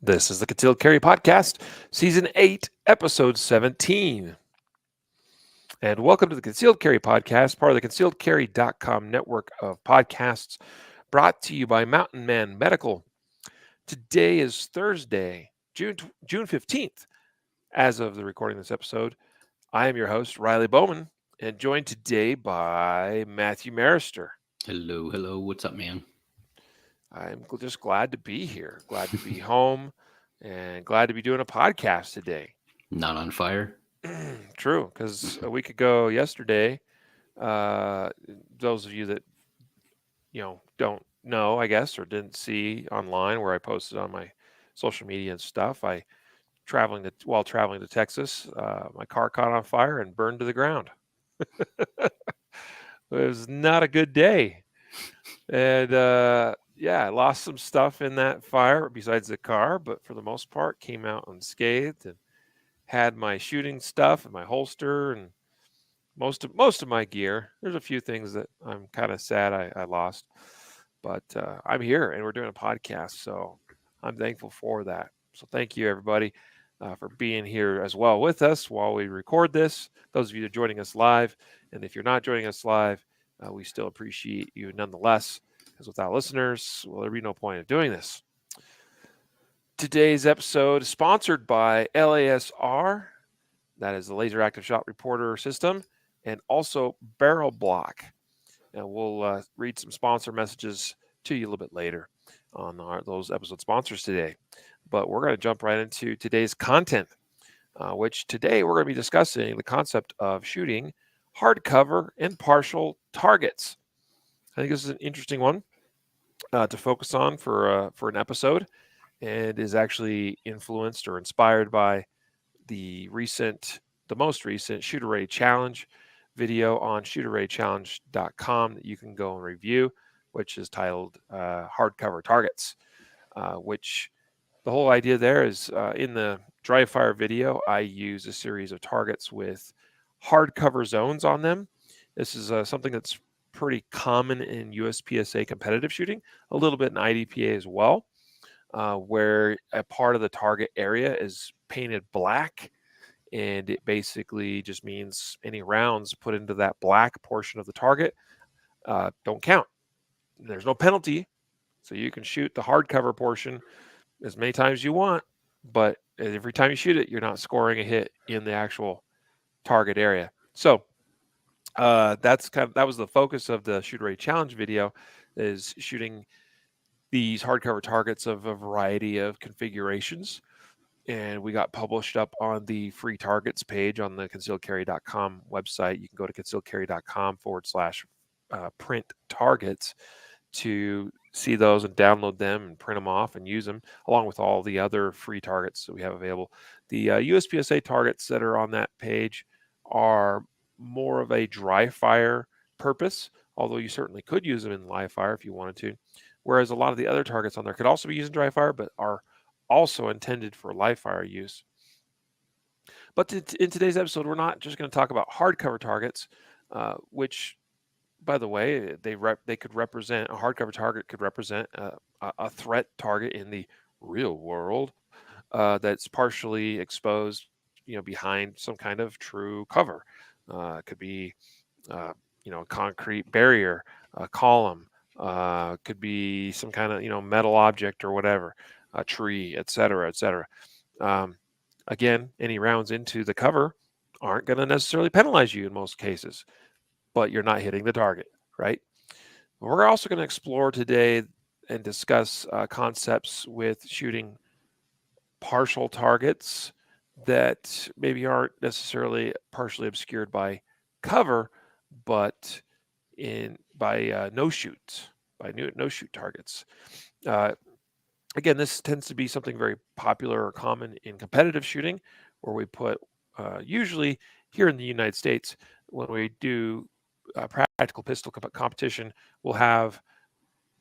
This is the Concealed Carry Podcast, Season 8, Episode 17. And welcome to the Concealed Carry Podcast, part of the concealedcarry.com network of podcasts, brought to you by Mountain Man Medical. Today is Thursday, June 15th. As of the recording of this episode, I am your host, Riley Bowman, and joined today by Matthew Marister. Hello, hello. What's up, man? I'm just glad to be here, glad to be home, and glad to be doing a podcast today. Not on fire? True, because a week ago yesterday, uh, those of you that don't know, I guess, or didn't see online where I posted on my social media and stuff, while traveling to Texas, my car caught on fire and burned to the ground. It was not a good day, and yeah, I lost some stuff in that fire besides the car, but for the most part, came out unscathed and had my shooting stuff and my holster and most of my gear. There's a few things that I'm kind of sad I lost, but I'm here and we're doing a podcast, so I'm thankful for that. So thank you everybody for being here as well with us while we record this. Those of you that are joining us live, and if you're not joining us live, we still appreciate you nonetheless. Because without listeners, well, there'd be no point of doing this. Today's episode is sponsored by LASR, that is the Laser Active Shot Reporter System, and also Barrel Block. And we'll read some sponsor messages to you a little bit later on those episode sponsors today. But we're going to jump right into today's content, which today we're going to be discussing the concept of shooting hardcover and partial targets. I think this is an interesting one to focus on for an episode, and is actually influenced or inspired by the most recent Shooter Ready Challenge video on shooterreadychallenge.com that you can go and review, which is titled Hardcover Targets, which the whole idea there is in the dry fire video, I use a series of targets with hardcover zones on them. This is something that's pretty common in USPSA competitive shooting, a little bit in IDPA as well, where a part of the target area is painted black, and it basically just means any rounds put into that black portion of the target don't count. There's no penalty, so you can shoot the hardcover portion as many times as you want, but every time you shoot it, you're not scoring a hit in the actual target area. So that was the focus of the Shooter Ready Challenge video, is shooting these hardcover targets of a variety of configurations. And we got published up on the free targets page on the concealedcarry.com website. You can go to concealedcarry.com/print targets to see those and download them and print them off and use them along with all the other free targets that we have available. The USPSA targets that are on that page are more of a dry fire purpose, although you certainly could use them in live fire if you wanted to. Whereas a lot of the other targets on there could also be used in dry fire, but are also intended for live fire use. But in today's episode, we're not just going to talk about hardcover targets, which, by the way, they could represent a hardcover target could represent a threat target in the real world that's partially exposed, behind some kind of true cover. It could be, a concrete barrier, a column, could be some kind of metal object or whatever, a tree, et cetera, et cetera. Um, Again, any rounds into the cover aren't going to necessarily penalize you in most cases, but you're not hitting the target, right? We're also going to explore today and discuss concepts with shooting partial targets that maybe aren't necessarily partially obscured by cover, but by no shoots, by no shoot targets. Uh, Again, this tends to be something very popular or common in competitive shooting, where we put usually here in the United States, when we do practical pistol competition, we'll have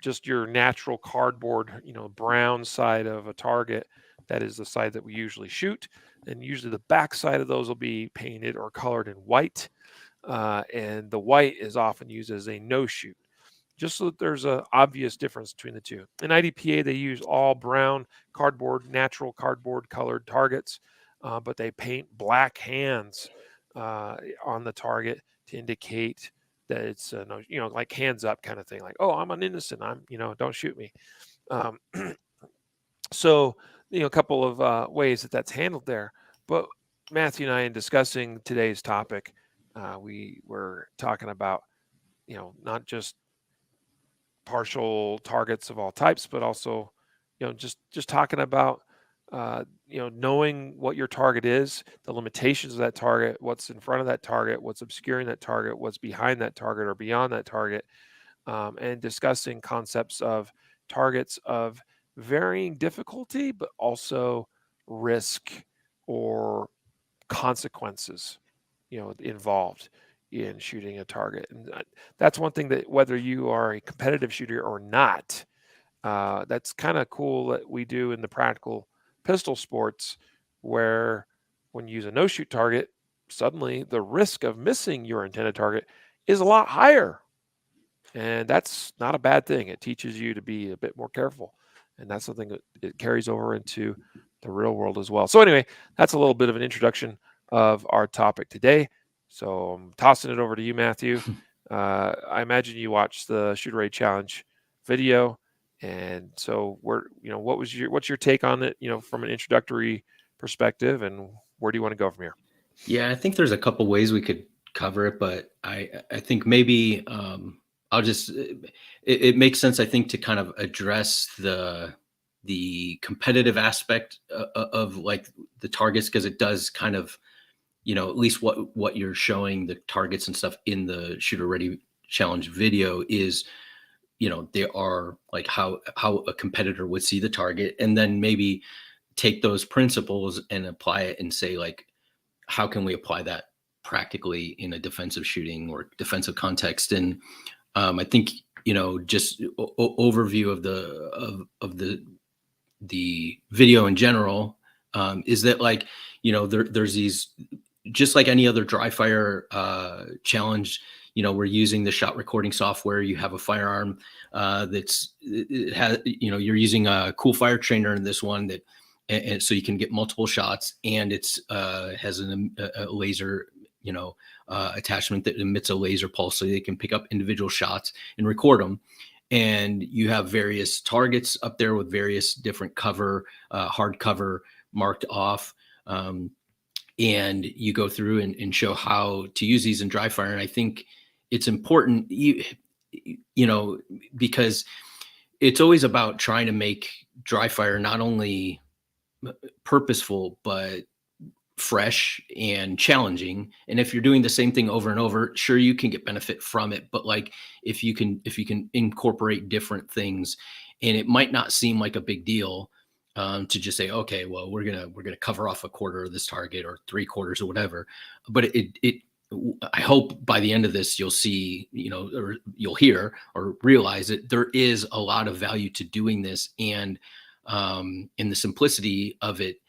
just your natural cardboard, brown side of a target. That is the side that we usually shoot. And usually the back side of those will be painted or colored in white. And the white is often used as a no shoot. just so that there's an obvious difference between the two. In IDPA, they use all brown cardboard, natural cardboard colored targets, but they paint black hands on the target to indicate that it's no, like hands up kind of thing, like, oh, I'm an innocent, don't shoot me. Um, so a couple of ways that that's handled there. But Matthew and I, in discussing today's topic, we were talking about not just partial targets of all types, but also just talking about knowing what your target is, the limitations of that target, what's in front of that target, what's obscuring that target, what's behind that target or beyond that target, and discussing concepts of targets of varying difficulty, but also risk or consequences, involved in shooting a target. And that's one thing that, whether you are a competitive shooter or not, that's kind of cool that we do in the practical pistol sports, where when you use a no shoot target, suddenly the risk of missing your intended target is a lot higher. And that's not a bad thing. It teaches you to be a bit more careful. And that's something that it carries over into the real world as well. So anyway, that's a little bit of an introduction of our topic today. So I'm tossing it over to you, Matthew. I imagine you watched the Shooter Ready Challenge video. And so what's your take on it, from an introductory perspective, and where do you want to go from here? Yeah, I think there's a couple ways we could cover it, but I think maybe I'll just it makes sense, I think, to kind of address the competitive aspect of like the targets, because it does kind of, at least what you're showing, the targets and stuff in the Shooter Ready Challenge video is, they are like how a competitor would see the target, and then maybe take those principles and apply it and say, like, how can we apply that practically in a defensive shooting or defensive context? And I think, just overview of the video in general, is that, like, there's these, just like any other dry fire challenge, we're using the shot recording software. You have a firearm it has, you're using a cool fire trainer in this one, that and so you can get multiple shots, and it's has a laser, attachment that emits a laser pulse, so they can pick up individual shots and record them. And you have various targets up there with various different cover, hard cover marked off. And you go through and show how to use these in dry fire. And I think it's important, because it's always about trying to make dry fire not only purposeful, but fresh and challenging. And if you're doing the same thing over and over, sure, you can get benefit from it. But like, if you can incorporate different things, and it might not seem like a big deal, to just say, okay, well, we're gonna cover off a quarter of this target or 3/4 or whatever. But I hope by the end of this, you'll see, or you'll hear or realize that there is a lot of value to doing this, and in the simplicity of it,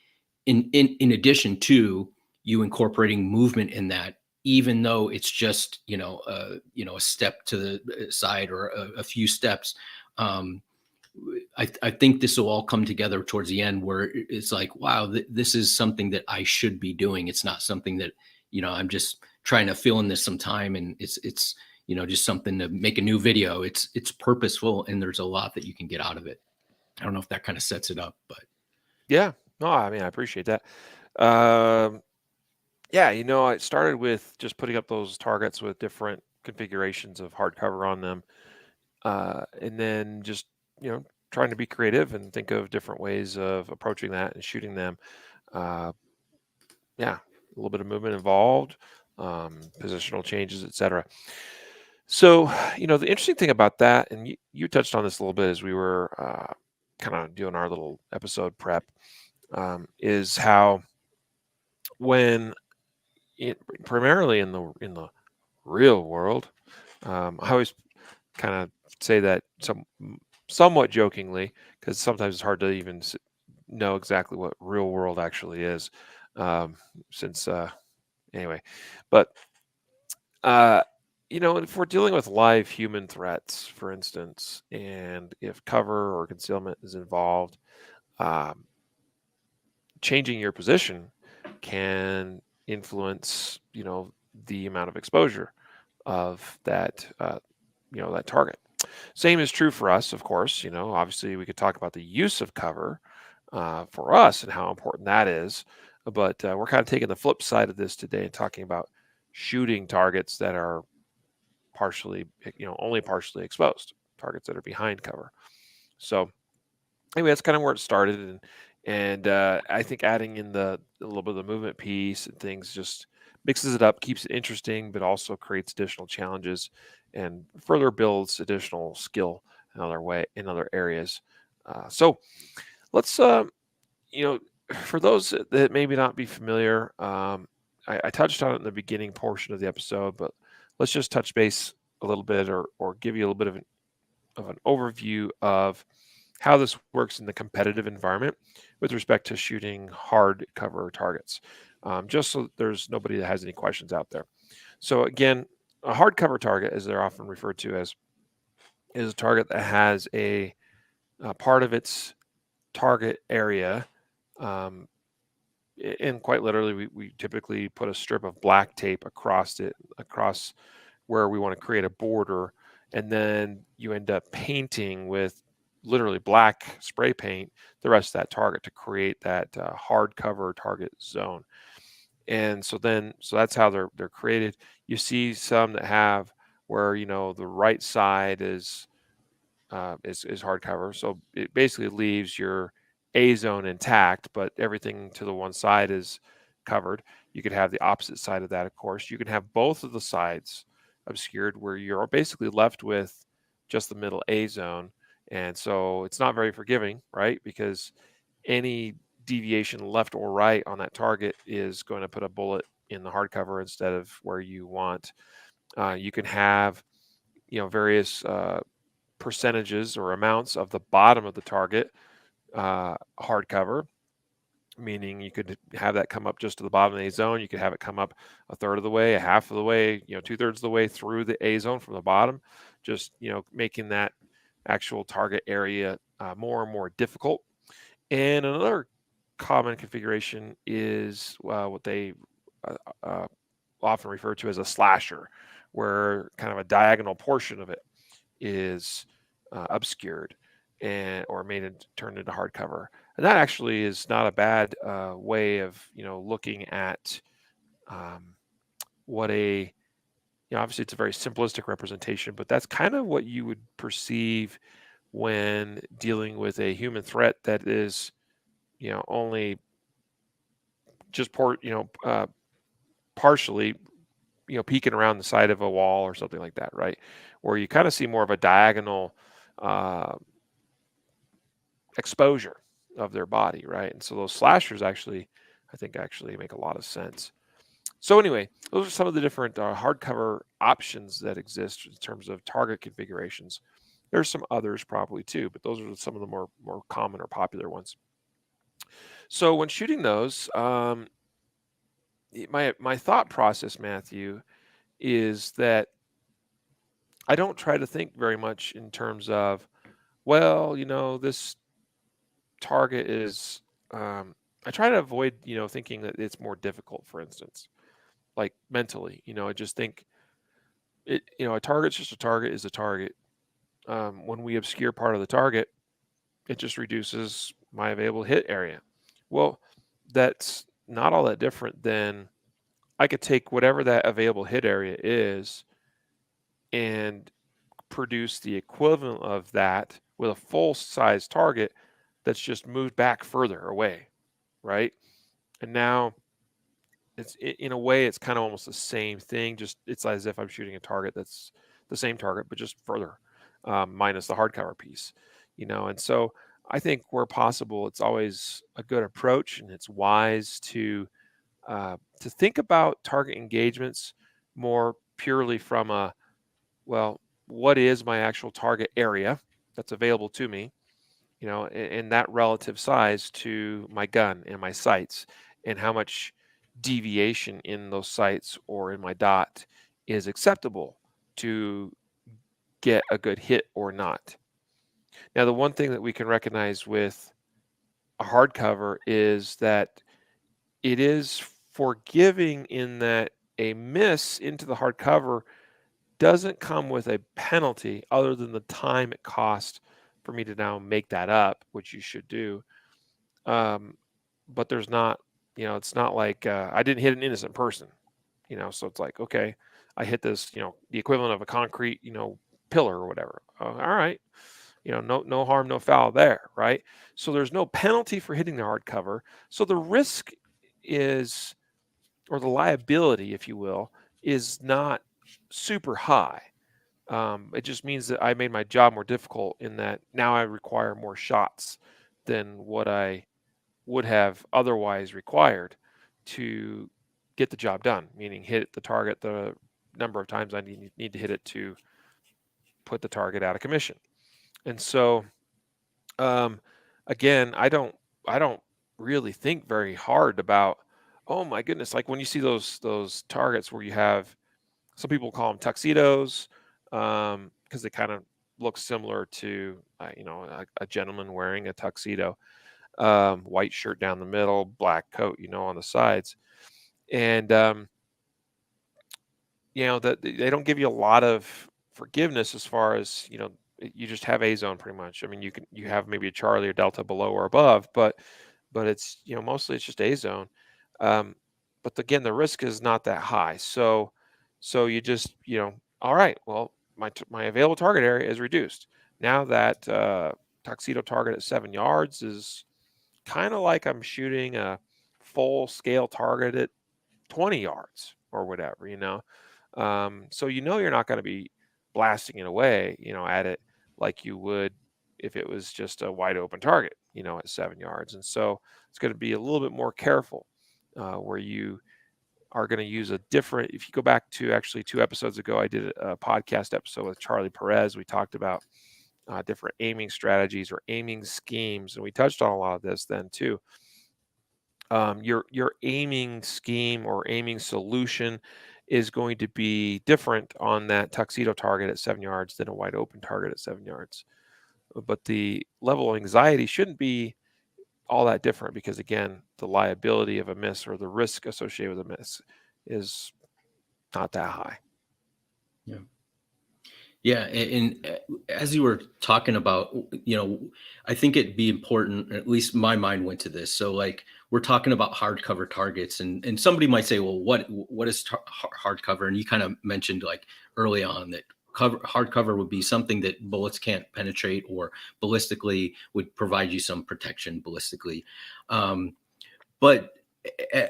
in addition to you incorporating movement in that, even though it's just, a step to the side or a few steps. I think this will all come together towards the end, where it's like, wow, this is something that I should be doing. It's not something that, I'm just trying to fill in this some time, and it's just something to make a new video. It's purposeful, and there's a lot that you can get out of it. I don't know if that kind of sets it up, but Yeah, no, I mean, I appreciate that. Um, yeah, I started with just putting up those targets with different configurations of hardcover on them, and then just trying to be creative and think of different ways of approaching that and shooting them. Uh, yeah, a little bit of movement involved, positional changes, etc. So, the interesting thing about that, and you touched on this a little bit as we were kind of doing our little episode prep, is how when primarily in the real world, I always kind of say that somewhat jokingly, because sometimes it's hard to even know exactly what real world actually is, since anyway, but if we're dealing with live human threats, for instance, and if cover or concealment is involved, um, changing your position can influence, the amount of exposure of that target. Same is true for us, of course. Obviously, we could talk about the use of cover for us and how important that is. But we're kind of taking the flip side of this today and talking about shooting targets that are partially, only partially exposed, targets that are behind cover. So anyway, that's kind of where it started, and I think adding in a little bit of the movement piece and things just mixes it up, keeps it interesting, but also creates additional challenges and further builds additional skill in other areas. So let's you know for those that maybe not be familiar, I touched on it in the beginning portion of the episode, but let's just touch base a little bit, or give you a little bit of an overview of how this works in the competitive environment with respect to shooting hard cover targets, just so there's nobody that has any questions out there. So again, a hard cover target, as they're often referred to as, is a target that has a part of its target area. Um, and quite literally, we typically put a strip of black tape across where we want to create a border, and then you end up painting with literally black spray paint the rest of that target to create that hard cover target zone. And so that's how they're created. You see some that have where the right side is hardcover. So it basically leaves your A zone intact, but everything to the one side is covered. You could have the opposite side of that, of course. You can have both of the sides obscured, where you're basically left with just the middle A zone. And so it's not very forgiving, right? Because any deviation left or right on that target is going to put a bullet in the hardcover instead of where you want. You can have various percentages or amounts of the bottom of the target hardcover, meaning you could have that come up just to the bottom of the A zone. You could have it come up a third of the way, a half of the way, two-thirds of the way through the A zone from the bottom, just making that actual target area more and more difficult. And another common configuration is what they uh, uh, often refer to as a slasher, where kind of a diagonal portion of it is obscured or turned into hardcover. And that actually is not a bad way of looking at um, what obviously it's a very simplistic representation, but that's kind of what you would perceive when dealing with a human threat that is only just partially peeking around the side of a wall or something like that, right? Where you kind of see more of a diagonal uh, exposure of their body, right? And so those slashers I think actually make a lot of sense. So anyway, those are some of the different hardcover options that exist in terms of target configurations. There's some others probably too, but those are some of the more common or popular ones. So when shooting those, my thought process, Matthew, is that I don't try to think very much in terms of, well, this target is. I try to avoid, thinking that it's more difficult. For instance, like mentally, I just think a target's just a target is a target. When we obscure part of the target, it just reduces my available hit area. Well, that's not all that different than I could take whatever that available hit area is and produce the equivalent of that with a full size target that's just moved back further away, right? And now in a way it's kind of almost the same thing. Just it's as if I'm shooting a target that's the same target but just further, minus the hardcover piece, And so I think where possible, it's always a good approach, and it's wise to think about target engagements more purely from well, what is my actual target area that's available to me, in that relative size to my gun and my sights, and how much deviation in those sights or in my dot is acceptable to get a good hit or not. Now, the one thing that we can recognize with a hardcover is that it is forgiving in that a miss into the hardcover doesn't come with a penalty other than the time it cost for me to now make that up, which you should do. But there's not, it's not like I didn't hit an innocent person, so it's like, okay, I hit this, the equivalent of a concrete, pillar or whatever. All right. No harm, no foul there, right? So there's no penalty for hitting the hardcover. So the risk is, or the liability, if you will, is not super high. It just means that I made my job more difficult in that now I require more shots than what I would have otherwise required to get the job done, meaning hit the target the number of times I need to hit it to put the target out of commission. And so, um, again, I don't really think very hard about, oh my goodness, like when you see those targets where you have, some people call them tuxedos, because they kind of look similar to a gentleman wearing a tuxedo, white shirt down the middle, black coat, on the sides, and that they don't give you a lot of forgiveness as far as, you just have a zone pretty much. I mean, you have maybe a Charlie or Delta below or above, but it's, mostly it's just a zone. Um, but again, the risk is not that high. So you just, all right, well, my available target area is reduced. Now that tuxedo target at 7 yards is kind of like I'm shooting a full scale target at 20 yards or whatever, so you're not going to be blasting it away, at it like you would if it was just a wide open target, at 7 yards. And so it's going to be a little bit more careful, where you are going to use a different. If you go back to actually 2 episodes ago, I did a podcast episode with Charlie Perez. We talked about different aiming strategies or aiming schemes, and we touched on a lot of this then too. Your aiming scheme or aiming solution is going to be different on that tuxedo target at 7 yards than a wide open target at 7 yards. But the level of anxiety shouldn't be all that different because, again, the liability of a miss or the risk associated with a miss is not that high. Yeah. Yeah, and as you were talking about, I think it'd be important, at least my mind went to this. So like we're talking about hardcover targets, and somebody might say, well, what is hardcover? And you kind of mentioned like early on that hardcover would be something that bullets can't penetrate or ballistically would provide you some protection ballistically. But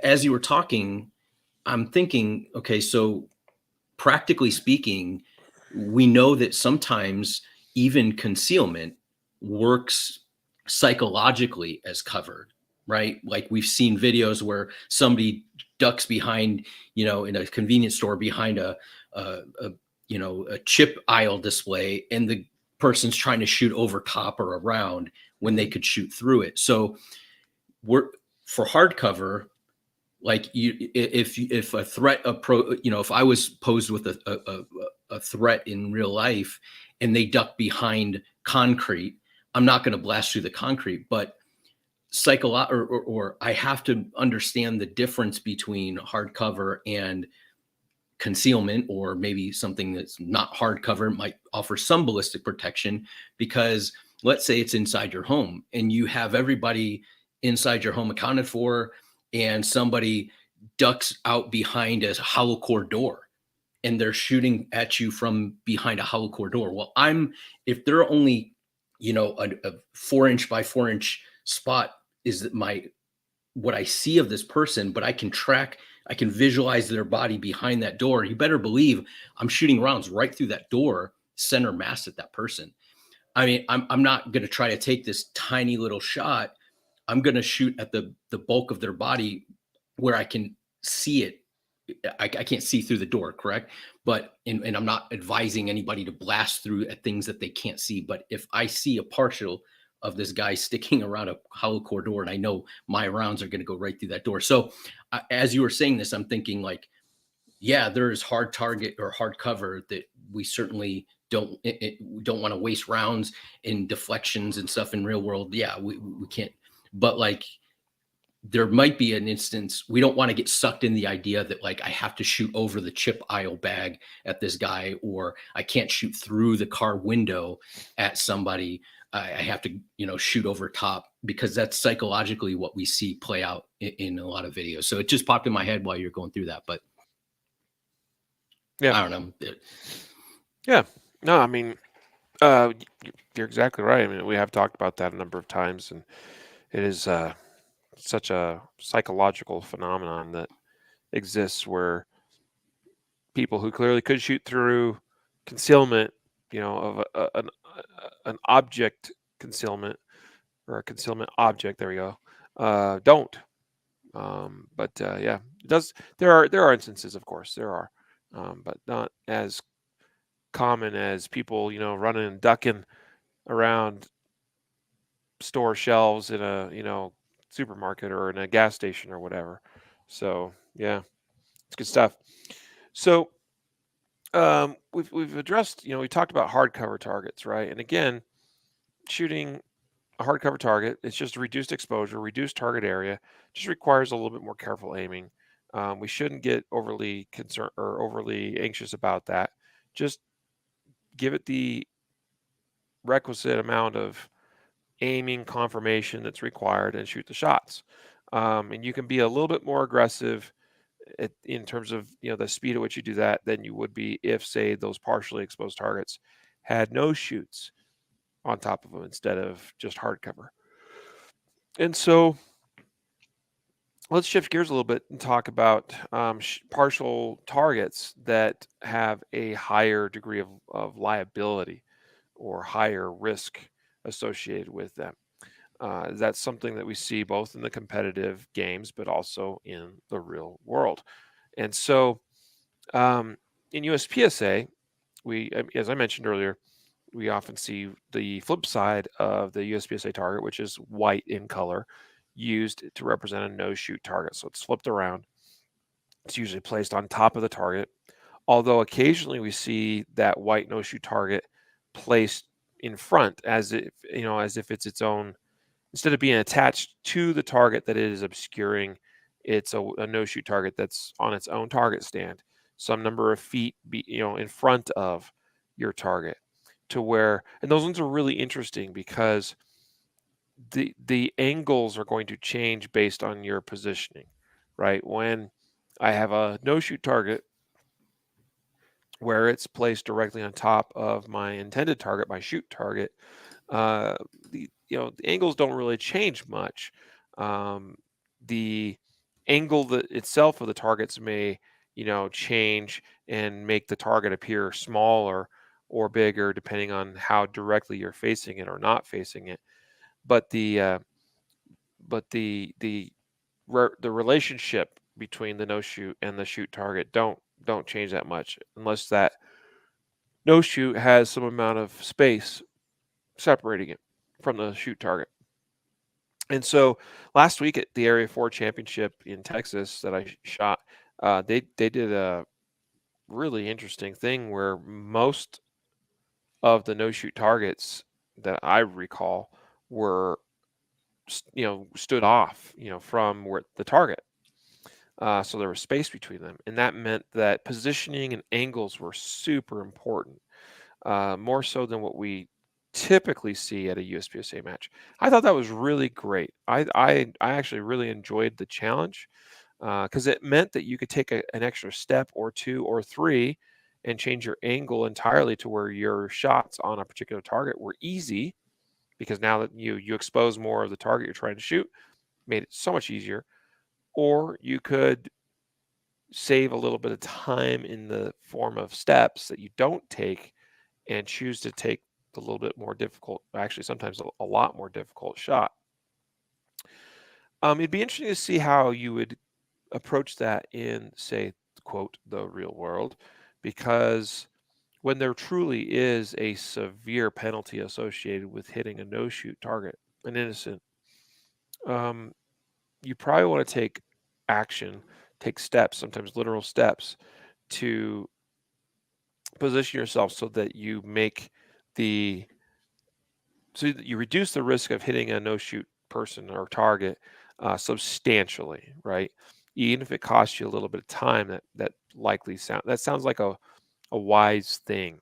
as you were talking, I'm thinking, okay, so practically speaking, we know that sometimes even concealment works psychologically as cover, right? Like we've seen videos where somebody ducks behind, in a convenience store behind a chip aisle display, and the person's trying to shoot over top or around when they could shoot through it. So we're for hardcover, like if a threat if I was posed with a threat in real life and they duck behind concrete, I'm not going to blast through the concrete, but or I have to understand the difference between hardcover and concealment, or maybe something that's not hardcover might offer some ballistic protection, because let's say it's inside your home and you have everybody inside your home accounted for, and somebody ducks out behind a hollow core door and they're shooting at you from behind a hollow core door. Well, if they're only, a 4-inch by 4-inch spot is what I see of this person, but I can visualize their body behind that door. You better believe I'm shooting rounds right through that door, center mass at that person. I mean, I'm not going to try to take this tiny little shot. I'm going to shoot at the bulk of their body where I can see it. I can't see through the door, correct? But and I'm not advising anybody to blast through at things that they can't see. But if I see a partial of this guy sticking around a hollow core door, and I know my rounds are going to go right through that door. So as you were saying this, I'm thinking like Yeah, there's hard target or hard cover that we certainly we don't want to waste rounds in deflections and stuff in real world. Yeah, we can't. But like there might be an instance we don't want to get sucked in the idea that like I have to shoot over the chip aisle bag at this guy, or I can't shoot through the car window at somebody. I have to, shoot over top, because that's psychologically what we see play out in a lot of videos. So it just popped in my head while you're going through that, but Yeah. I don't know. Yeah. No, I mean, you're exactly right. I mean, we have talked about that a number of times, and it is such a psychological phenomenon that exists where people who clearly could shoot through concealment, of an object concealment or a concealment object. There we go. Don't. But yeah, it does. There are instances, of course, there are, but not as common as people, running and ducking around store shelves in a, supermarket or in a gas station or whatever. So yeah, it's good stuff. So we've addressed, we talked about hardcover targets, right? And again, shooting a hardcover target, it's just reduced exposure, reduced target area, just requires a little bit more careful aiming. We shouldn't get overly concerned or overly anxious about that. Just give it the requisite amount of aiming confirmation that's required and shoot the shots. And you can be a little bit more aggressive in terms of, the speed at which you do that than you would be if, say, those partially exposed targets had no shoots on top of them instead of just hardcover. And so let's shift gears a little bit and talk about partial targets that have a higher degree of liability or higher risk associated with them. That's something that we see both in the competitive games, but also in the real world. And so in USPSA, as I mentioned earlier, we often see the flip side of the USPSA target, which is white in color, used to represent a no-shoot target. So it's flipped around. It's usually placed on top of the target, although occasionally we see that white no-shoot target placed in front as if it's its own, instead of being attached to the target that it is obscuring. It's a no-shoot target that's on its own target stand, some number of feet in front of your target, to where, and those ones are really interesting because the angles are going to change based on your positioning, right? When I have a no-shoot target where it's placed directly on top of my intended target, my shoot target, uh, the angles don't really change much. The angle that itself of the targets may change and make the target appear smaller or bigger depending on how directly you're facing it or not facing it. But the relationship between the no shoot and the shoot target don't change that much unless that no shoot has some amount of space separating it from the shoot target. And so last week at the Area 4 Championship in Texas that I shot, they did a really interesting thing where most of the no shoot targets that I recall were stood off from where the target. So there was space between them, and that meant that positioning and angles were super important, more so than what we typically see at a USPSA match. I thought that was really great. I actually really enjoyed the challenge because it meant that you could take an extra step or two or three and change your angle entirely to where your shots on a particular target were easy, because now that you expose more of the target you're trying to shoot, made it so much easier. Or you could save a little bit of time in the form of steps that you don't take and choose to take the little bit more difficult, actually sometimes a lot more difficult shot. It'd be interesting to see how you would approach that in, say, quote, the real world, because when there truly is a severe penalty associated with hitting a no-shoot target, an innocent, um, you probably want to take action, take steps, sometimes literal steps, to position yourself so that the so that you reduce the risk of hitting a no shoot person or target substantially, right? Even if it costs you a little bit of time, that sounds like a wise thing.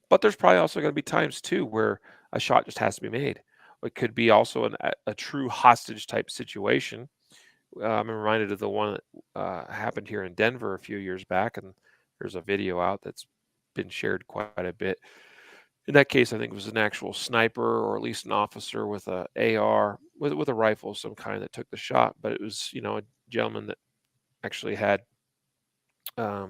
But there's probably also going to be times too where a shot just has to be made. It could be also a true hostage type situation. I'm reminded of the one that happened here in Denver a few years back, and there's a video out that's been shared quite a bit. In that case, I think it was an actual sniper or at least an officer with a AR with a rifle of some kind that took the shot. But it was, a gentleman that actually had, I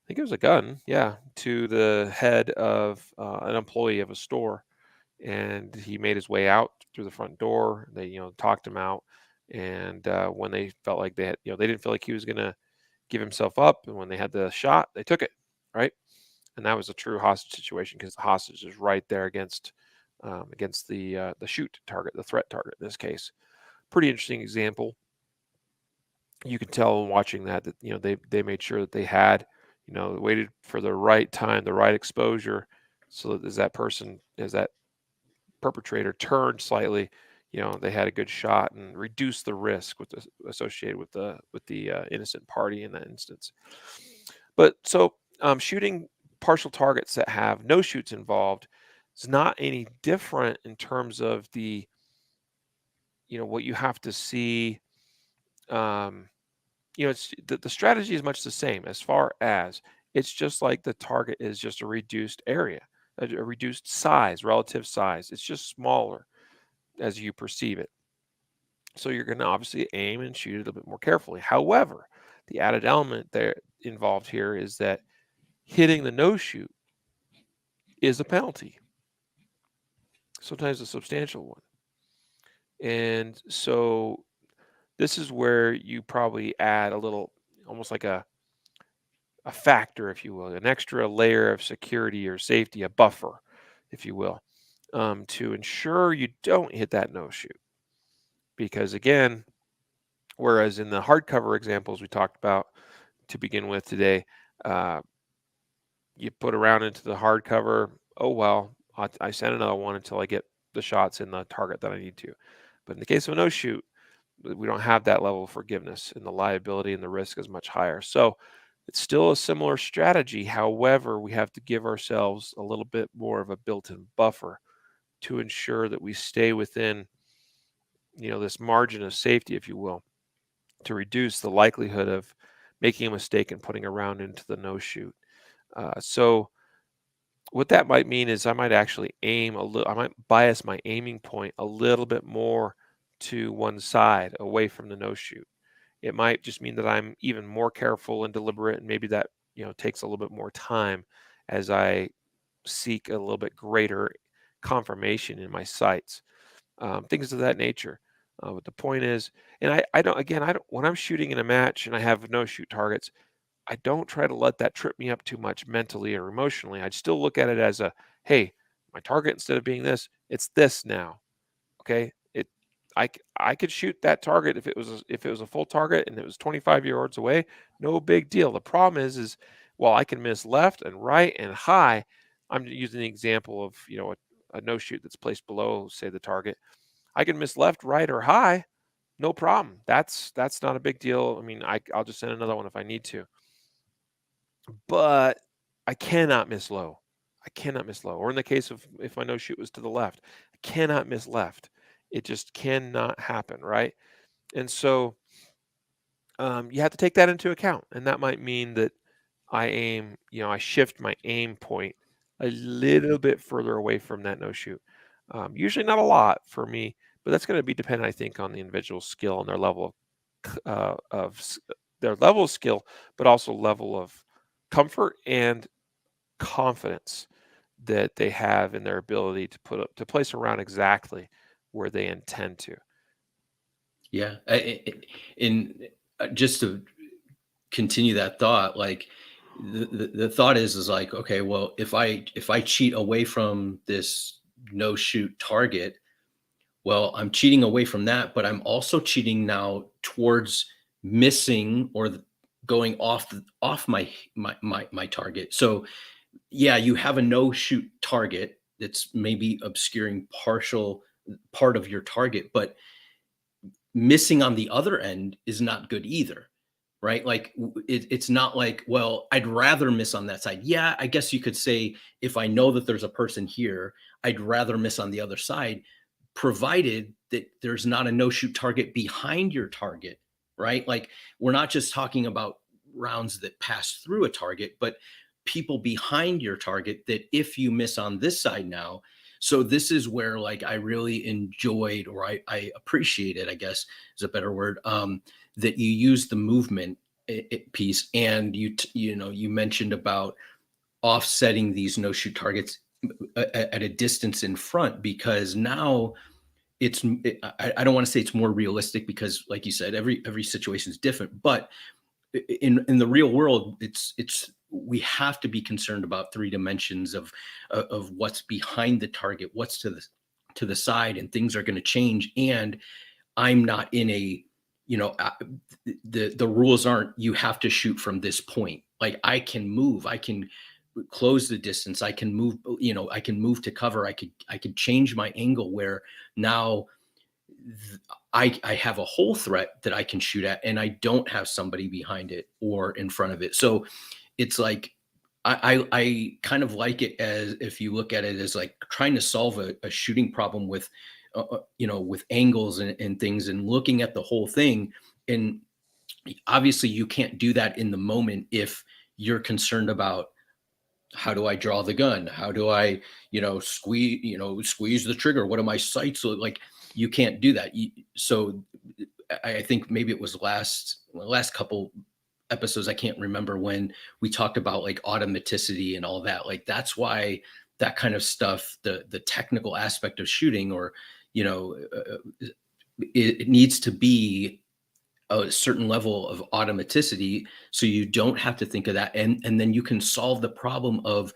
think it was a gun, yeah, to the head of an employee of a store, and he made his way out through the front door. They, talked him out, and when they felt like they didn't feel like he was gonna give himself up, and when they had the shot, they took it, right? And that was a true hostage situation because the hostage is right there against the shoot target, the threat target in this case. Pretty interesting example. You could tell in watching that they made sure that they had waited for the right time, the right exposure, so that as that perpetrator turned slightly, they had a good shot and reduced the risk associated with the innocent party in that instance. But so shooting partial targets that have no shoots involved is not any different in terms of what you have to see. Um, it's the strategy is much the same as far as it's just like the target is just a reduced area, a reduced size, relative size. It's just smaller as you perceive it. So you're going to obviously aim and shoot it a little bit more carefully. However, the added element there involved here is that hitting the no shoot is a penalty, sometimes a substantial one. And so this is where you probably add a little, almost like a factor, if you will, an extra layer of security or safety, a buffer, if you will, to ensure you don't hit that no shoot. Because again, whereas in the hardcover examples we talked about to begin with today, uh, you put a round into the hardcover. Oh well, I send another one until I get the shots in the target that I need to. But in the case of a no shoot, we don't have that level of forgiveness, and the liability and the risk is much higher. So it's still a similar strategy. However, we have to give ourselves a little bit more of a built-in buffer to ensure that we stay within, this margin of safety, if you will, to reduce the likelihood of making a mistake and putting a round into the no shoot. So what that might mean is I might actually I might bias my aiming point a little bit more to one side away from the no shoot. It might just mean that I'm even more careful and deliberate, and maybe that, takes a little bit more time as I seek a little bit greater confirmation in my sights, things of that nature. But the point is, and I don't, when I'm shooting in a match and I have no shoot targets, I don't try to let that trip me up too much mentally or emotionally. I'd still look at it as hey, my target, instead of being this, it's this now. Okay. I could shoot that target if it was a full target and it was 25 yards away, no big deal. The problem is while I can miss left and right and high, I'm using the example of, a no shoot that's placed below, say, the target. I can miss left, right, or high, no problem. That's not a big deal. I mean, I'll just send another one if I need to. But I cannot miss low. I cannot miss low. Or in the case of if my no shoot was to the left, I cannot miss left. It just cannot happen, right? And so you have to take that into account. And that might mean that I shift my aim point a little bit further away from that no shoot. Usually not a lot for me, but that's going to be dependent, I think, on the individual skill and their level their level of skill, but also level of comfort and confidence that they have in their ability to place around exactly where they intend to. Yeah. In just to continue that thought, like the thought is like, okay, well, if I cheat away from this no shoot target, well, I'm cheating away from that, but I'm also cheating now towards missing, or going off my target. So yeah, you have a no shoot target that's maybe obscuring partial part of your target, but missing on the other end is not good either, right? Like it's not like, well, I'd rather miss on that side. Yeah, I guess you could say if I know that there's a person here, I'd rather miss on the other side, provided that there's not a no shoot target behind your target, right? Like we're not just talking about rounds that pass through a target, but people behind your target that if you miss on this side now. So this is where like I really enjoyed, or I appreciated, I guess is a better word, that you use the movement piece, and you mentioned about offsetting these no shoot targets at a distance in front, because now I don't want to say it's more realistic, because like you said, every situation is different, but in the real world, it's we have to be concerned about three dimensions of what's behind the target, what's to the side, and things are going to change. And I'm not in a, you know, the rules aren't you have to shoot from this point. Like I can move, I can close the distance, I can move, I can move to cover, I could change my angle where now I have a whole threat that I can shoot at, and I don't have somebody behind it or in front of it. So it's like I kind of like it as, if you look at it as like trying to solve a shooting problem with with angles and things, and looking at the whole thing. And obviously you can't do that in the moment if you're concerned about, how do I draw the gun? How do I, squeeze the trigger? What do my sights look like? You can't do that. So I think maybe it was last couple episodes, I can't remember, when we talked about like automaticity and all that. Like that's why that kind of stuff, the technical aspect of shooting, or it needs to be a certain level of automaticity, so you don't have to think of that, and then you can solve the problem of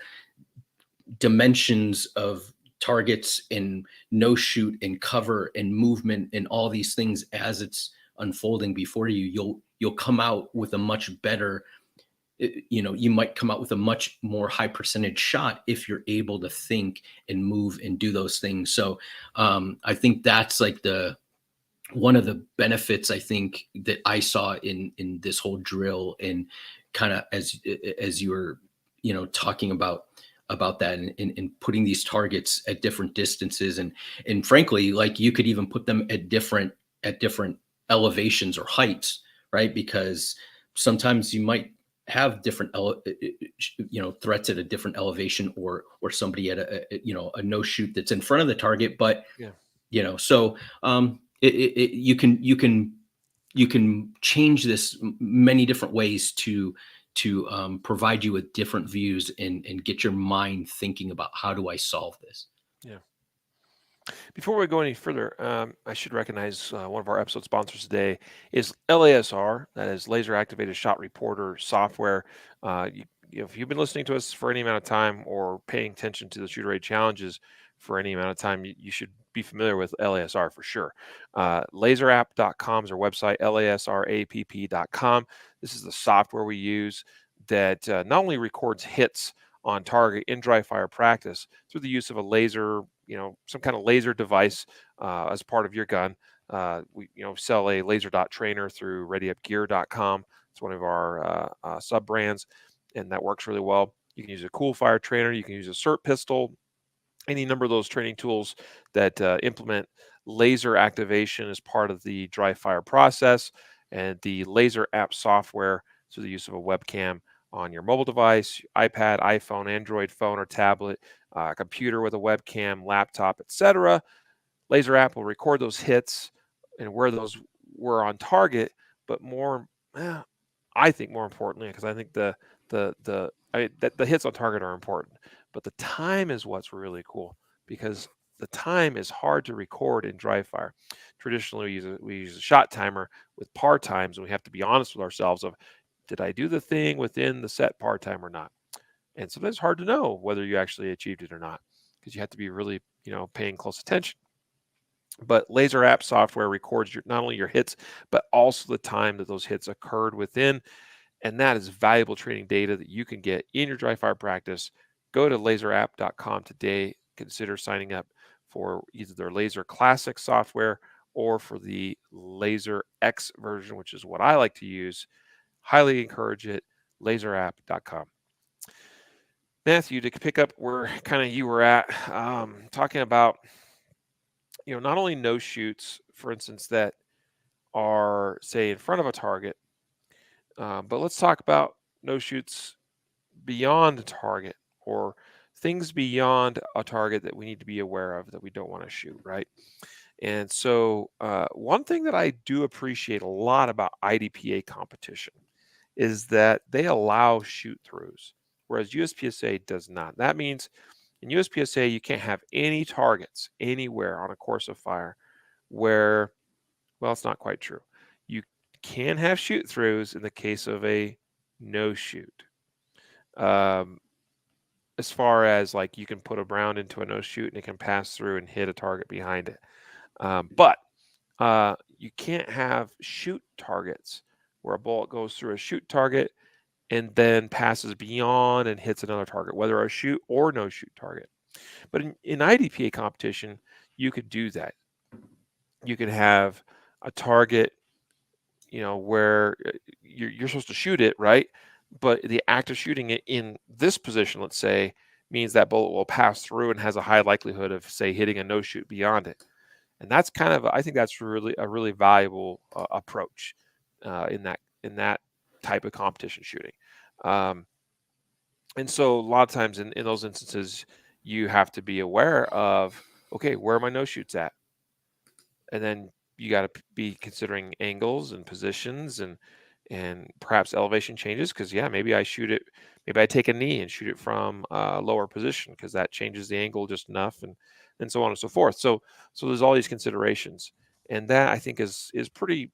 dimensions of targets and no shoot and cover and movement and all these things as it's unfolding before you. You'll come out with a much better, you might come out with a much more high percentage shot if you're able to think and move and do those things. So I think that's like the one of the benefits, I think, that I saw in this whole drill, and kind of as you were talking about that, and putting these targets at different distances, and frankly, like you could even put them at different elevations or heights, right? Because sometimes you might have different threats at a different elevation, or somebody at a no shoot that's in front of the target. But Yeah. so you can change this many different ways to provide you with different views, and get your mind thinking about, how do I solve this? Yeah. Before we go any further, I should recognize one of our episode sponsors today is LASR, that is Laser Activated Shot Reporter software. If you've been listening to us for any amount of time, or paying attention to the Shooter Aid challenges for any amount of time, you should be familiar with LASR for sure. Laserapp.com is our website, lasrapp.com. This is the software we use that not only records hits on target in dry fire practice through the use of a laser, some kind of laser device as part of your gun. We, sell a laser dot trainer through readyupgear.com. It's one of our sub brands, and that works really well. You can use a cool fire trainer. You can use a SIRT pistol, any number of those training tools that implement laser activation as part of the dry fire process, and the laser app software through the use of a webcam on your mobile device, iPad, iPhone, Android phone or tablet, computer with a webcam, laptop, etc. Laser app will record those hits and where those were on target, but I think more importantly, because I think the hits on target are important, but the time is what's really cool, because the time is hard to record in dry fire. Traditionally, we use a shot timer with par times, and we have to be honest with ourselves of, did I do the thing within the set par time or not? And sometimes it's hard to know whether you actually achieved it or not, because you have to be really, paying close attention. But laser app software records not only your hits, but also the time that those hits occurred within. And that is valuable training data that you can get in your dry fire practice. Go to laserapp.com today. Consider signing up for either their Laser Classic software or for the Laser X version, which is what I like to use. Highly encourage it. Laserapp.com. Matthew, to pick up where kind of you were at, talking about, not only no shoots, for instance, that are, say, in front of a target, but let's talk about no shoots beyond a target, or things beyond a target that we need to be aware of that we don't want to shoot, right? And so, one thing that I do appreciate a lot about IDPA competition is that they allow shoot throughs, whereas USPSA does not. That means in USPSA, you can't have any targets anywhere on a course of fire where, well, it's not quite true. You can have shoot throughs in the case of a no shoot. Um, as far as like you can put a round into a no shoot and it can pass through and hit a target behind it. But you can't have shoot targets where a bullet goes through a shoot target and then passes beyond and hits another target, whether a shoot or no shoot target. But in IDPA competition, you could do that. You could have a target, where you're supposed to shoot it, right? But the act of shooting it in this position, let's say, means that bullet will pass through and has a high likelihood of, say, hitting a no shoot beyond it. And that's I think that's really a really valuable approach in that type of competition shooting. Um, and so a lot of times in those instances, you have to be aware of, okay, where are my no shoots at? And then you got to be considering angles and positions and perhaps elevation changes, because maybe I take a knee and shoot it from a lower position because that changes the angle just enough, and so on and so forth. So there's all these considerations, and that I think is pretty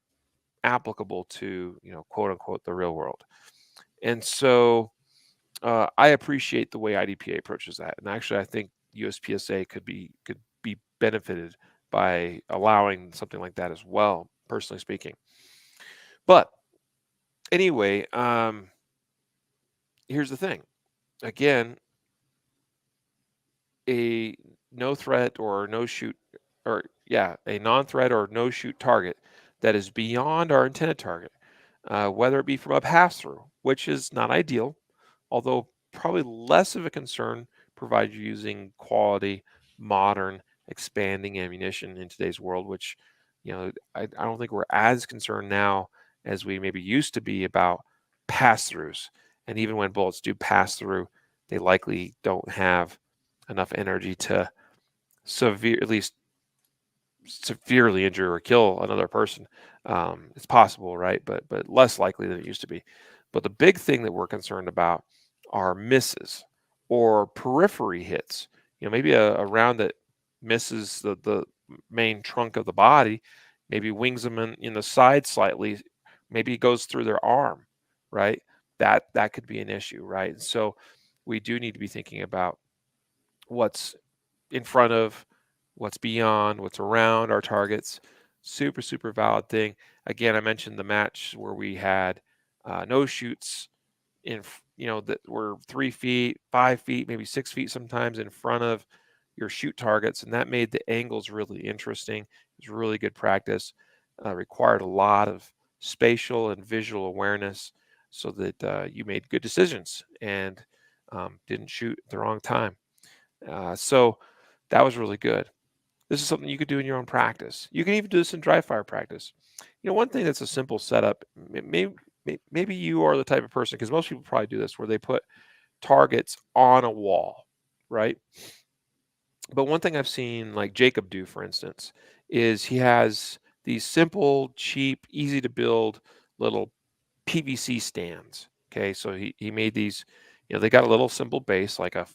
applicable to, quote unquote, the real world. And so I appreciate the way IDPA approaches that, and actually I think USPSA could be benefited by allowing something like that as well, personally speaking. But anyway, here's the thing. Again, a no threat or no shoot, or a non-threat or no shoot target that is beyond our intended target, whether it be from a pass-through, which is not ideal, although probably less of a concern provided you're using quality, modern, expanding ammunition in today's world, which, I don't think we're as concerned now as we maybe used to be about pass-throughs. And even when bullets do pass through, they likely don't have enough energy to at least severely injure or kill another person. It's possible, right? But less likely than it used to be. But the big thing that we're concerned about are misses or periphery hits. Maybe a round that misses the main trunk of the body, maybe wings them in the side slightly, maybe it goes through their arm, right? That could be an issue, right? And so we do need to be thinking about what's in front of, what's beyond, what's around our targets. Super, super valid thing. Again, I mentioned the match where we had no shoots that were 3 feet, 5 feet, maybe 6 feet sometimes in front of your shoot targets. And that made the angles really interesting. It was really good practice. Required a lot of spatial and visual awareness so that you made good decisions and didn't shoot at the wrong time. So that was really good. This is something you could do in your own practice. You can even do this in dry fire practice. One thing that's a simple setup, maybe you are the type of person, because most people probably do this, where they put targets on a wall, right? But one thing I've seen like Jacob do, for instance, is he has these simple, cheap, easy to build little PVC stands. Okay, so he made these, they got a little simple base, like a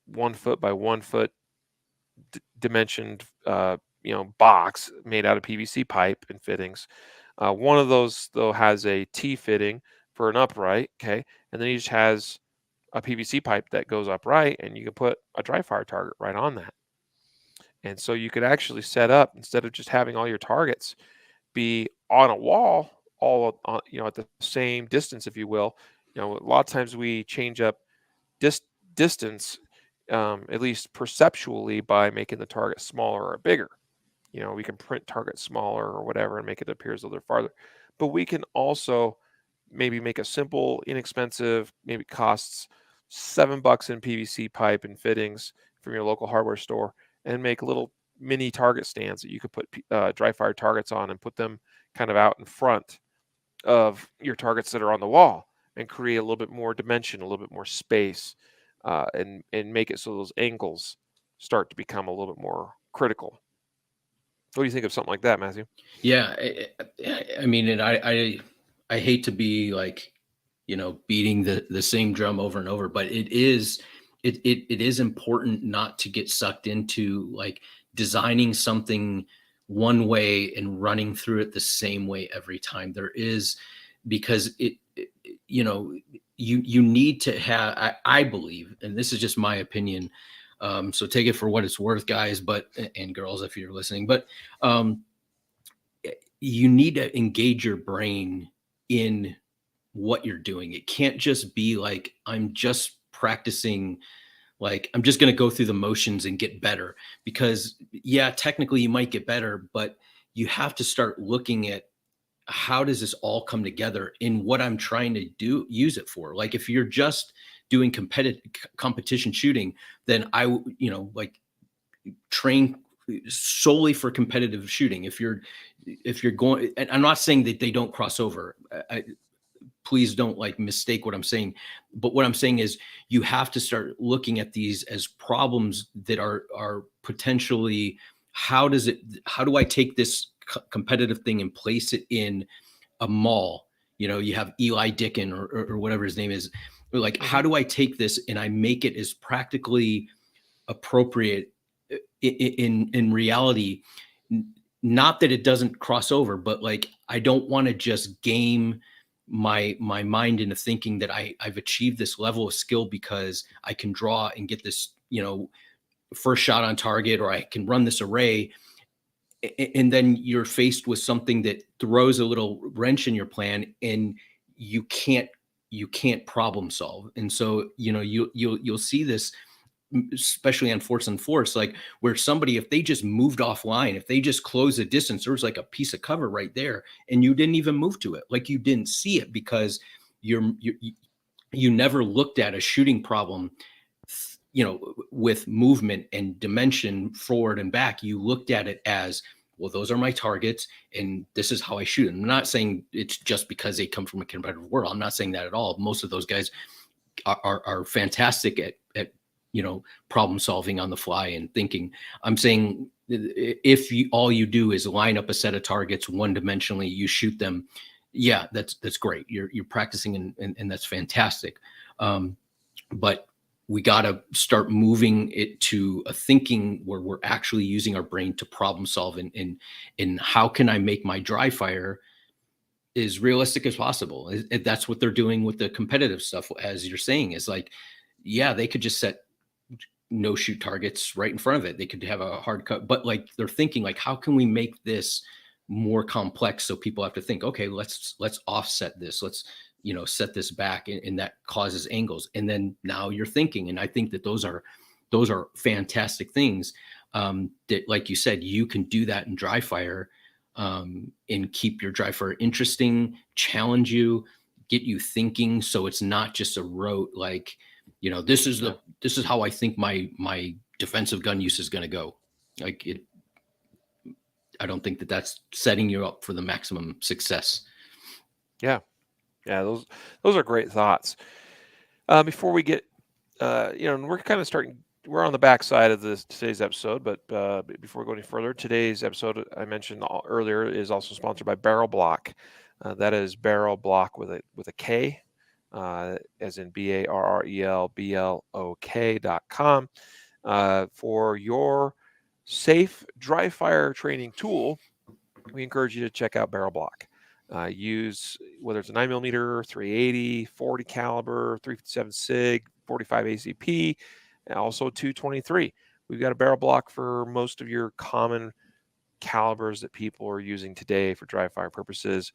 1 foot by 1 foot dimensioned box made out of PVC pipe and fittings. One of those though has a T fitting for an upright, okay, and then he just has a PVC pipe that goes upright, and you can put a dry fire target right on that. And so you could actually set up, instead of just having all your targets be on a wall, all at the same distance, if you will. A lot of times we change up dis- distance, at least perceptually, by making the target smaller or bigger. We can print target smaller or whatever and make it appear as though they're farther. But we can also maybe make a simple, inexpensive, maybe costs $7 in PVC pipe and fittings from your local hardware store, and make little mini target stands that you could put dry fire targets on and put them kind of out in front of your targets that are on the wall, and create a little bit more dimension, a little bit more space, and make it so those angles start to become a little bit more critical. What do you think of something like that, Matthew? Yeah, I mean, and I hate to be like, beating the same drum over and over, but it is important not to get sucked into like designing something one way and running through it the same way every time. There is, because you know, you need to have, I believe, and this is just my opinion. So take it for what it's worth, guys, but and girls, if you're listening, but um, you need to engage your brain in what you're doing. It can't just be like, I'm just practicing, like, I'm just going to go through the motions and get better. Because, yeah, technically you might get better, but you have to start looking at how does this all come together in what I'm trying to use it for. Like, if you're just doing competition shooting, then like, train solely for competitive shooting. If you're going, and I'm not saying that they don't cross over. Please don't like mistake what I'm saying. But what I'm saying is you have to start looking at these as problems that are potentially, how do I take this competitive thing and place it in a mall? You have Eli Dickin or whatever his name is. Like, how Mm-hmm. do I take this and I make it as practically appropriate in reality? Not that it doesn't cross over, but like, I don't want to just game my mind into thinking that I've achieved this level of skill because I can draw and get this, first shot on target, or I can run this array. And then you're faced with something that throws a little wrench in your plan, and you can't problem solve. And so, you'll see this, especially on force and force, like, where somebody, if they just moved offline, if they just closed the distance, there was like a piece of cover right there, and you didn't even move to it, like you didn't see it, because you never looked at a shooting problem, with movement and dimension forward and back. You looked at it as, well, those are my targets, and this is how I shoot. And I'm not saying it's just because they come from a competitive world. I'm not saying that at all. Most of those guys are fantastic at problem solving on the fly and thinking. I'm saying, if all you do is line up a set of targets one dimensionally, you shoot them, yeah, that's great. You're practicing, and that's fantastic. But we got to start moving it to a thinking where we're actually using our brain to problem solve, and how can I make my dry fire as realistic as possible. That's what they're doing with the competitive stuff, as you're saying, is like, yeah, they could just set no shoot targets right in front of it. They could have a hard cut, but like, they're thinking like, how can we make this more complex, so people have to think, okay, let's offset this, let's set this back, and that causes angles. And then now you're thinking, and I think that those are fantastic things, that, like you said, you can do that in dry fire, and keep your dry fire interesting, challenge you, get you thinking, so it's not just a rote, like, this is Yeah. how I think my defensive gun use is going to go. Like, I don't think that that's setting you up for the maximum success. Yeah. Yeah. Those are great thoughts. Before we get, and we're kind of starting. We're on the backside of today's episode, but before we go any further, today's episode, I mentioned earlier, is also sponsored by Barrel Block. That is Barrel Block with a K, as in BARRELBLOK.com, for your safe dry fire training tool. We encourage you to check out Barrel Block. Use, whether it's a 9mm, 380, 40 caliber, 357 SIG, 45 ACP, and also 223. We've got a barrel block for most of your common calibers that people are using today for dry fire purposes.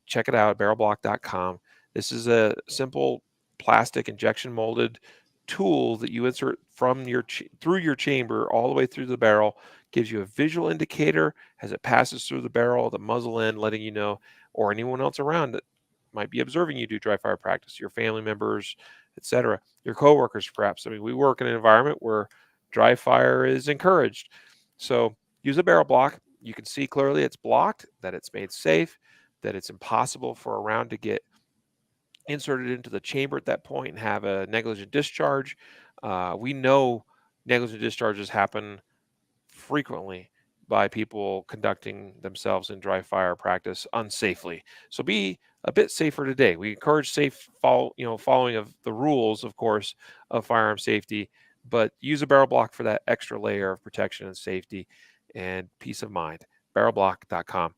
Check it out, barrelblock.com. This is a simple plastic injection molded tool that you insert from through your chamber all the way through the barrel. Gives you a visual indicator as it passes through the barrel, the muzzle end, letting you know, or anyone else around that might be observing you do dry fire practice, your family members, etc., your coworkers, perhaps. I mean, we work in an environment where dry fire is encouraged. So use a barrel block. You can see clearly it's blocked, that it's made safe, that it's impossible for a round to get inserted into the chamber at that point and have a negligent discharge. We know negligent discharges happen frequently by people conducting themselves in dry fire practice unsafely. So be a bit safer today. We encourage following of the rules, of course, of firearm safety, but use a barrel block for that extra layer of protection and safety and peace of mind. Barrelblock.com.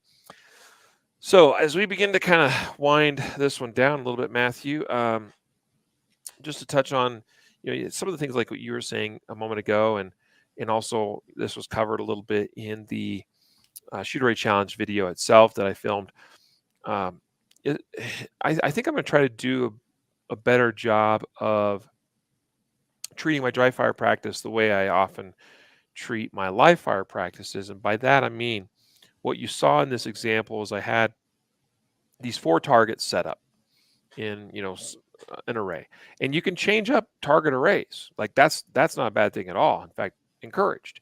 So as we begin to kind of wind this one down a little bit, Matthew, just to touch on, some of the things like what you were saying a moment ago, and also this was covered a little bit in the Shooter Ray Challenge video itself that I filmed. Um, it, I think I'm going to try to do a better job of treating my dry fire practice the way I often treat my live fire practices. And by that, I mean, what you saw in this example is I had these 4 targets set up in, an array, and you can change up target arrays. Like that's not a bad thing at all. In fact, encouraged.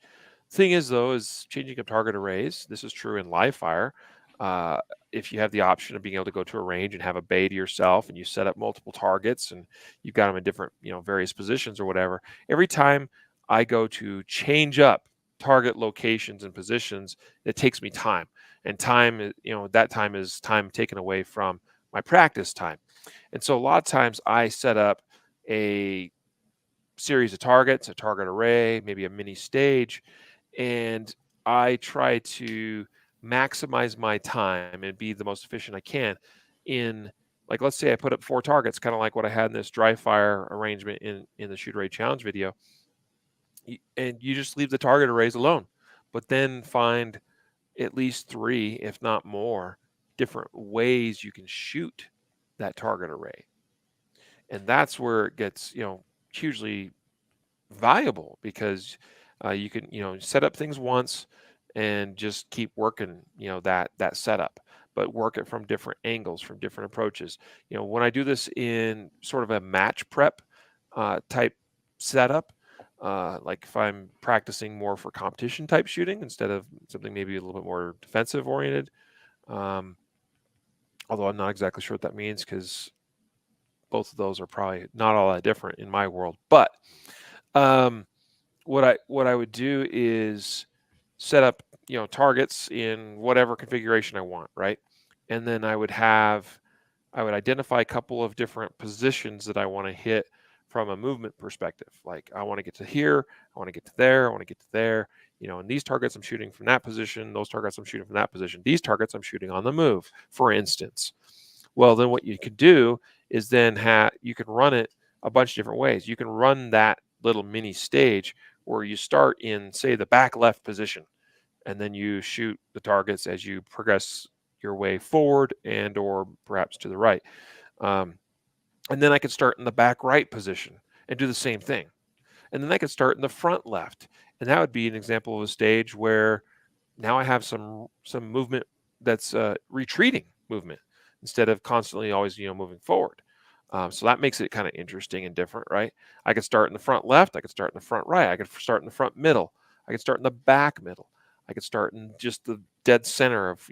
Thing is, though, is changing up target arrays. This is true in live fire. Uh, if you have the option of being able to go to a range and have a bay to yourself, and you set up multiple targets, and you've got them in different, various positions or whatever. Every time I go to change up target locations and positions, it takes me time, and time, that time is time taken away from my practice time. And so a lot of times I set up a series of targets, a target array, maybe a mini stage, and I try to maximize my time and be the most efficient I can in, like, let's say I put up 4 targets, kind of like what I had in this dry fire arrangement in the Shooter Ray Challenge video. And you just leave the target arrays alone, but then find at least 3, if not more, different ways you can shoot that target array. And that's where it gets, hugely valuable, because you can, set up things once and just keep working, that setup, but work it from different angles, from different approaches. When I do this in sort of a match prep type setup, like if I'm practicing more for competition type shooting instead of something maybe a little bit more defensive oriented, although I'm not exactly sure what that means, because both of those are probably not all that different in my world. But what I would do is set up, targets in whatever configuration I want, right? And then I would identify a couple of different positions that I want to hit from a movement perspective. Like, I want to get to here, I want to get to there, I want to get to there. And these targets I'm shooting from that position, those targets I'm shooting from that position, these targets I'm shooting on the move, for instance. Well, then what you could do is then you can run it a bunch of different ways. You can run that little mini stage where you start in, say, the back left position, and then you shoot the targets as you progress your way forward and or perhaps to the right. And then I could start in the back right position and do the same thing. And then I could start in the front left. And that would be an example of a stage where now I have some movement that's retreating movement instead of constantly always, moving forward. So that makes it kind of interesting and different, right? I could start in the front left. I could start in the front right. I could start in the front middle. I could start in the back middle. I could start in just the dead center of,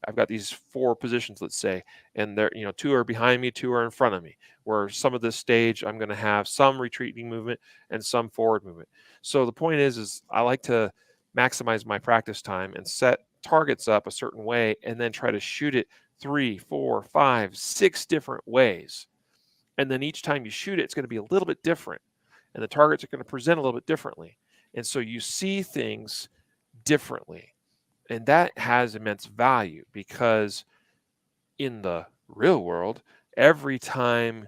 I've got these 4 positions, let's say, and they're, 2 are behind me, 2 are in front of me, where some of this stage, I'm going to have some retreating movement and some forward movement. So the point is I like to maximize my practice time and set targets up a certain way, and then try to shoot it 3, 4, 5, 6 different ways. And then each time you shoot it, it's going to be a little bit different, and the targets are going to present a little bit differently. And so you see things differently, and that has immense value, because in the real world, every time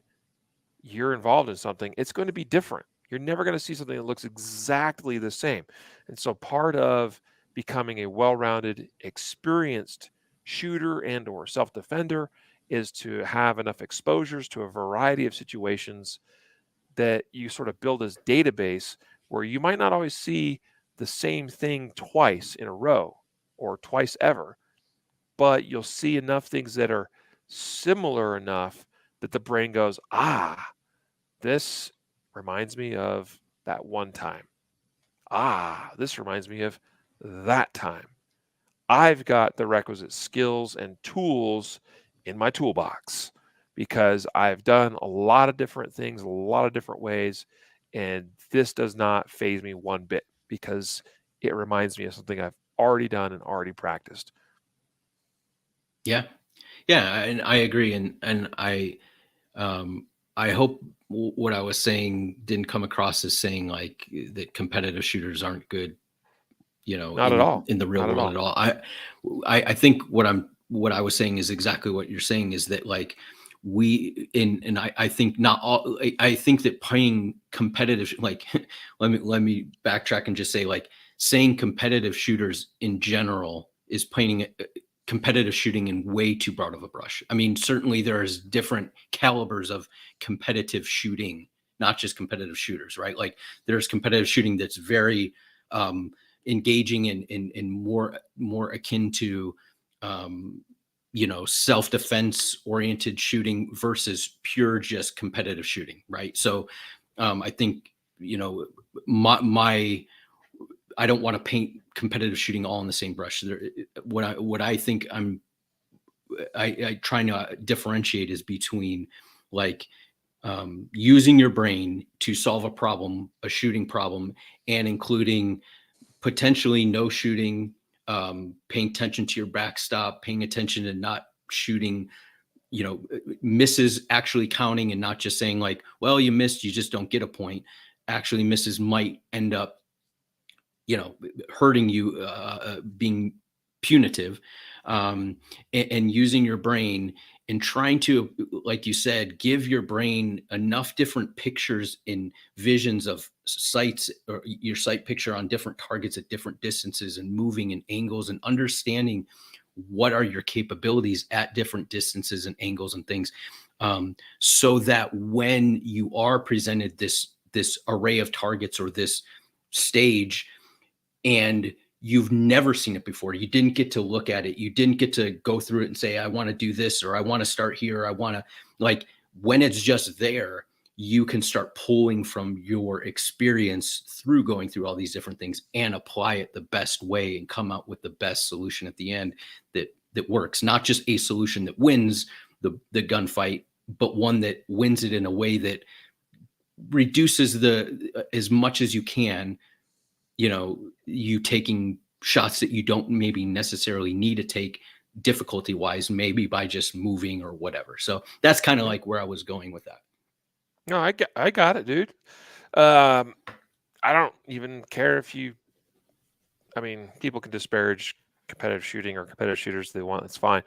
you're involved in something, it's going to be different. You're never going to see something that looks exactly the same. And so part of becoming a well-rounded, experienced shooter and or self-defender is to have enough exposures to a variety of situations that you sort of build this database where you might not always see the same thing twice in a row or twice ever, but you'll see enough things that are similar enough that the brain goes, ah, this reminds me of that one time. Ah, this reminds me of that time. I've got the requisite skills and tools in my toolbox because I've done a lot of different things, a lot of different ways, and this does not phase me one bit because it reminds me of something I've already done and already practiced. Yeah. Yeah, and I agree, and I hope what I was saying didn't come across as saying like that competitive shooters aren't good, Not at all. in the real Not at world all. at all. I think what I was saying is exactly what you're saying, is that like I think not all I think that playing competitive, like let me backtrack and just say, like, saying competitive shooters in general is painting competitive shooting in way too broad of a brush. I mean, certainly there's different calibers of competitive shooting, not just competitive shooters, right? Like there's competitive shooting that's very engaging and more akin to um, self-defense oriented shooting versus pure just competitive shooting, right? So I think my I don't want to paint competitive shooting all in the same brush. What I think I try to differentiate is between like using your brain to solve a problem, a shooting problem, and including potentially no shooting, paying attention to your backstop, paying attention to not shooting, misses actually counting and not just saying like, well, you missed, you just don't get a point. Actually, misses might end up, hurting you, being punitive, and using your brain and trying to, like you said, give your brain enough different pictures and visions of sights, or your sight picture on different targets at different distances and moving and angles and understanding what are your capabilities at different distances and angles and things, so that when you are presented this array of targets or this stage, and you've never seen it before, you didn't get to look at it, you didn't get to go through it and say, I want to do this, or I want to start here, or I want to, like, when it's just there, you can start pulling from your experience through going through all these different things and apply it the best way and come out with the best solution at the end that works, not just a solution that wins the gunfight, but one that wins it in a way that reduces the as much as you can, you taking shots that you don't maybe necessarily need to take difficulty wise, maybe by just moving or whatever. So that's kind of Yeah. like where I was going with that. No, I got it, dude. Um, I don't even care if you. I mean, people can disparage competitive shooting or competitive shooters they want. It's fine.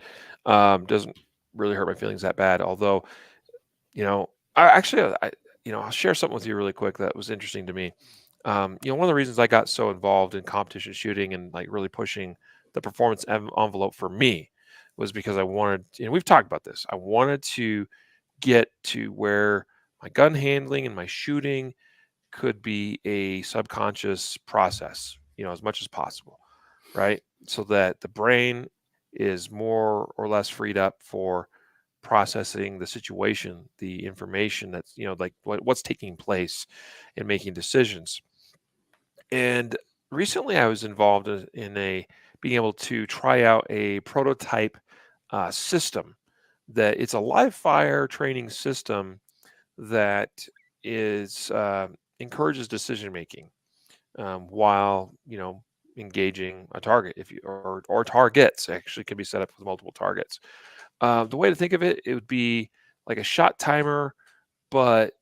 Doesn't really hurt my feelings that bad. Although, you know, I actually, I'll share something with you really quick that was interesting to me. One of the reasons I got so involved in competition shooting and like really pushing the performance envelope for me was because I wanted, we've talked about this. I wanted to get to where my gun handling and my shooting could be a subconscious process, as much as possible, right? So that the brain is more or less freed up for processing the situation, the information that's, like what's taking place and making decisions. And recently I was involved in a being able to try out a prototype system that it's a live fire training system that is encourages decision making while engaging a target if you or targets actually can be set up with multiple targets. The way to think of it, it would be like a shot timer, but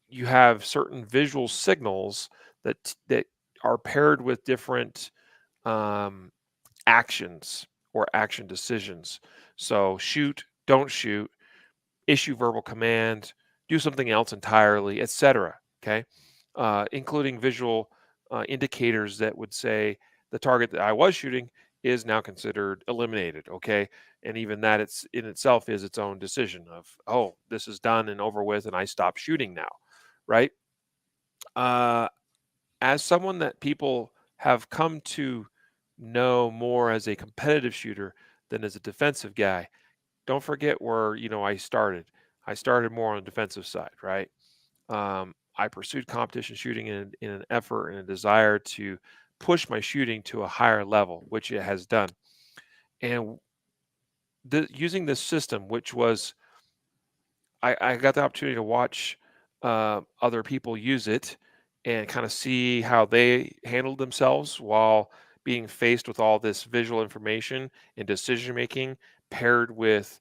you have certain visual signals that are paired with different um, actions or action decisions. So shoot, don't shoot, issue verbal command, do something else entirely, etc. Okay, including visual indicators that would say the target that I was shooting is now considered eliminated. Okay. And even that it's in itself is its own decision of, oh, this is done and over with, and I stop shooting now. Right. Uh, as someone that people have come to know more as a competitive shooter than as a defensive guy, don't forget where, I started. I started more on the defensive side, right? I pursued competition shooting in an effort and a desire to push my shooting to a higher level, which it has done. And using this system, which was, I got the opportunity to watch other people use it and kind of see how they handled themselves while being faced with all this visual information and decision making paired with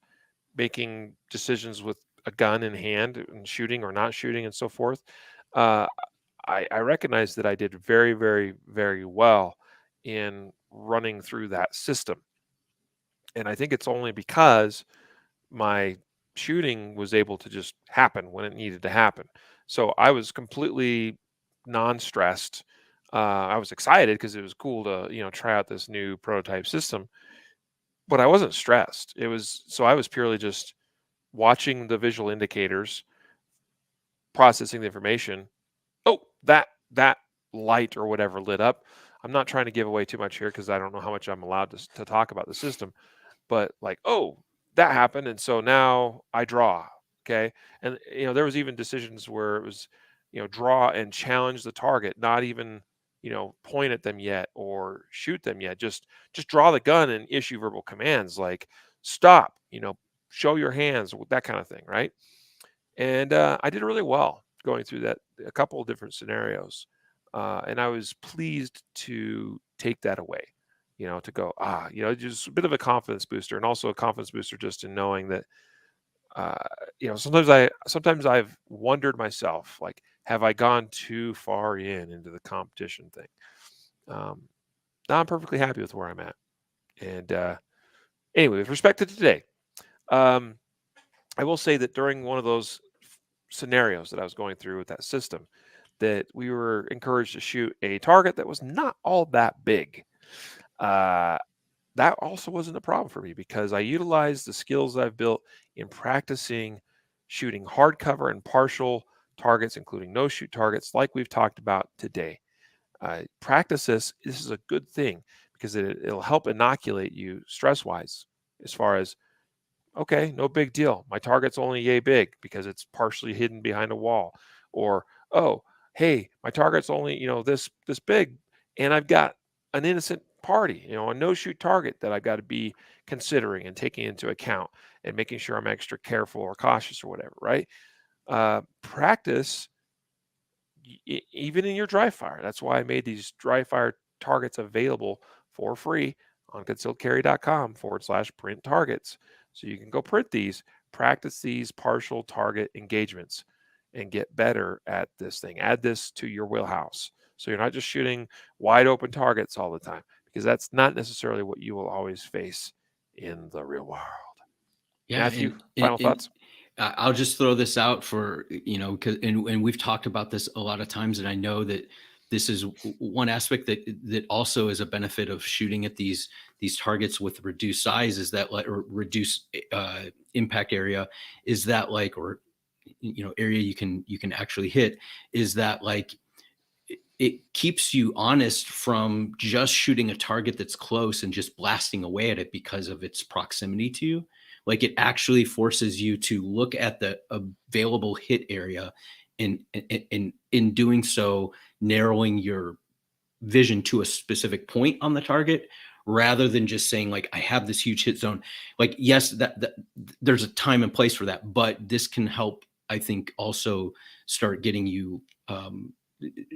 making decisions with a gun in hand and shooting or not shooting and so forth. Uh, I recognize that I did very, very, very well in running through that system. And I think it's only because my shooting was able to just happen when it needed to happen. So I was completely non-stressed. I was excited because it was cool to, try out this new prototype system, but I wasn't stressed. I was purely just watching the visual indicators, processing the information. Oh, that light or whatever lit up. I'm not trying to give away too much here because I don't know how much I'm allowed to talk about the system, but like, oh, that happened, and so now I draw. Okay, and there was even decisions where it was, draw and challenge the target, not even point at them yet or shoot them yet. Just draw the gun and issue verbal commands like stop. Show your hands, that kind of thing, right? And I did really well going through that a couple of different scenarios, and I was pleased to take that away. To go just a bit of a confidence booster, and also a confidence booster just in knowing that uh, sometimes I've wondered myself, like, have I gone too far into the competition thing? Um, Now I'm perfectly happy with where I'm at. And anyway, with respect to today, um, I will say that during one of those scenarios that I was going through with that system, that we were encouraged to shoot a target that was not all that big. Uh, that also wasn't a problem for me because I utilized the skills I've built in practicing shooting hardcover and partial targets, including no shoot targets, like we've talked about today. Practice this. This is a good thing because it'll help inoculate you stress wise, as far as, okay, no big deal. My target's only yay big because it's partially hidden behind a wall. Or, oh, hey, my target's only, this big, and I've got an innocent party, a no-shoot target that I've got to be considering and taking into account and making sure I'm extra careful or cautious or whatever, right? Practice even in your dry fire. That's why I made these dry fire targets available for free on concealedcarry.com/print targets. So you can go print these, practice these partial target engagements, and get better at this thing. Add this to your wheelhouse. So you're not just shooting wide open targets all the time, because that's not necessarily what you will always face in the real world. Yeah, Matthew, final thoughts? I'll just throw this out for, because and we've talked about this a lot of times, and I know that this is one aspect that also is a benefit of shooting at these targets with reduced size, is that like, or reduced impact area, is that like, or area you can actually hit, is that like it keeps you honest from just shooting a target that's close and just blasting away at it because of its proximity to you. Like, it actually forces you to look at the available hit area, and in doing so, narrowing your vision to a specific point on the target, rather than just saying like, I have this huge hit zone. Like, yes, that there's a time and place for that, but this can help, I think, also start getting you,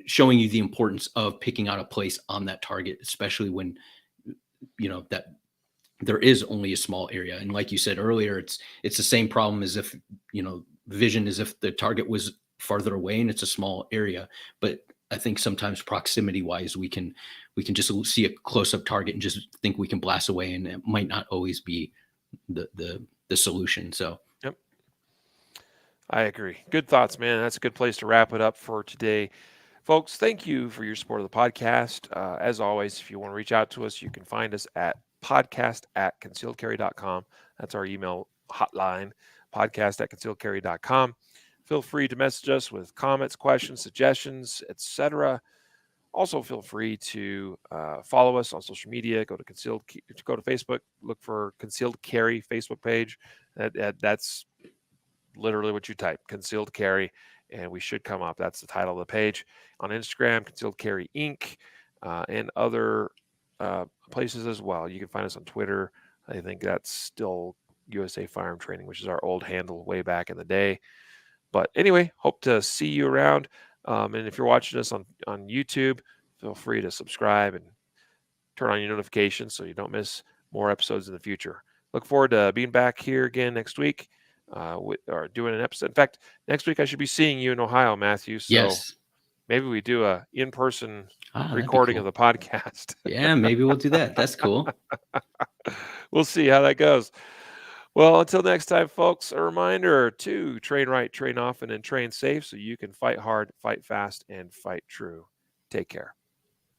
showing you the importance of picking out a place on that target, especially when that there is only a small area. And like you said earlier, it's the same problem as if, vision, as if the target was farther away and it's a small area. But I think sometimes proximity wise, we can just see a close up target and just think we can blast away, and it might not always be the solution. So Yep. I agree. Good thoughts, man. That's a good place to wrap it up for today. Folks, thank you for your support of the podcast. As always, if you want to reach out to us, you can find us at podcast@concealedcarry.com. That's our email hotline, podcast@concealedcarry.com. Feel free to message us with comments, questions, suggestions, etc. Also, feel free to follow us on social media. Go to Facebook, look for Concealed Carry Facebook page. That's literally what you type, Concealed Carry, and we should come up. That's the title of the page. On Instagram, Concealed Carry Inc., and other places as well. You can find us on Twitter. I think that's still USA Firearm Training, which is our old handle way back in the day. But anyway, hope to see you around. And if you're watching us on YouTube, feel free to subscribe and turn on your notifications so you don't miss more episodes in the future. Look forward to being back here again next week or doing an episode. In fact, next week I should be seeing you in Ohio, Matthew. So Yes. maybe we do a in-person That'd be recording cool. of the podcast. Yeah, maybe we'll do that. That's cool. We'll see how that goes. Well, until next time, folks, a reminder to train right, train often, and train safe so you can fight hard, fight fast, and fight true. Take care.